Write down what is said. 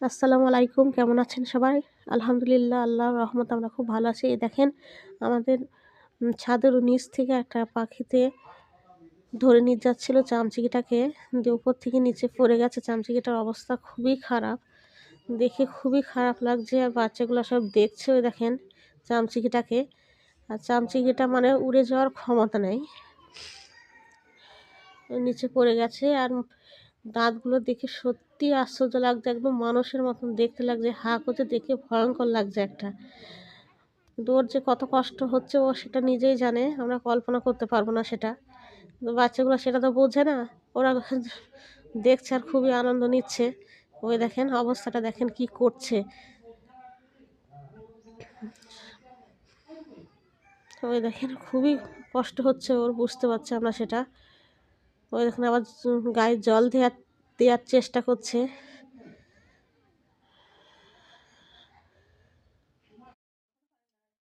আসসালামু আলাইকুম। কেমন আছেন সবাই? আলহামদুলিল্লাহ আল্লাহর রহমতে আমরা খুব ভালো আছি। এই দেখেন আমাদের ছাদের নিচ থেকে একটা পাখিতে ধরে নিয়ে যাচ্ছিল চামচিকিটাকে। দিয়ে উপর থেকে নিচে পড়ে গেছে। চামচিকিটার অবস্থা খুবই খারাপ। দেখে খুবই খারাপ লাগছে আর বাচ্চাগুলো সব দেখছে ওই দেখেন চামচিকিটাকে। আর চামচিকিটা মানে উড়ে যাওয়ার ক্ষমতা নেই। নিচে পড়ে গেছে আর দাঁতগুলো দেখে সত্যিই আশ্চর্য লাগছে। একদম মানুষের মতন দেখতে লাগছে। হা করে দেখে ভয়ংকর লাগছে একটা। কিন্তু ওর যে কত কষ্ট হচ্ছে ও সেটা নিজেই জানে। আমরা কল্পনা করতে পারবো না সেটা। কিন্তু বাচ্চাগুলো সেটা তো বোঝে না। ওরা দেখছে আর খুবই আনন্দ নিচ্ছে। ওই দেখেন অবস্থাটা দেখেন কি করছে। ওই দেখেন খুবই কষ্ট হচ্ছে ওর, বুঝতে পারছি আমরা সেটা। ওই দেখেন আবার গায়ে জল দেওয়ার চেষ্টা করছে।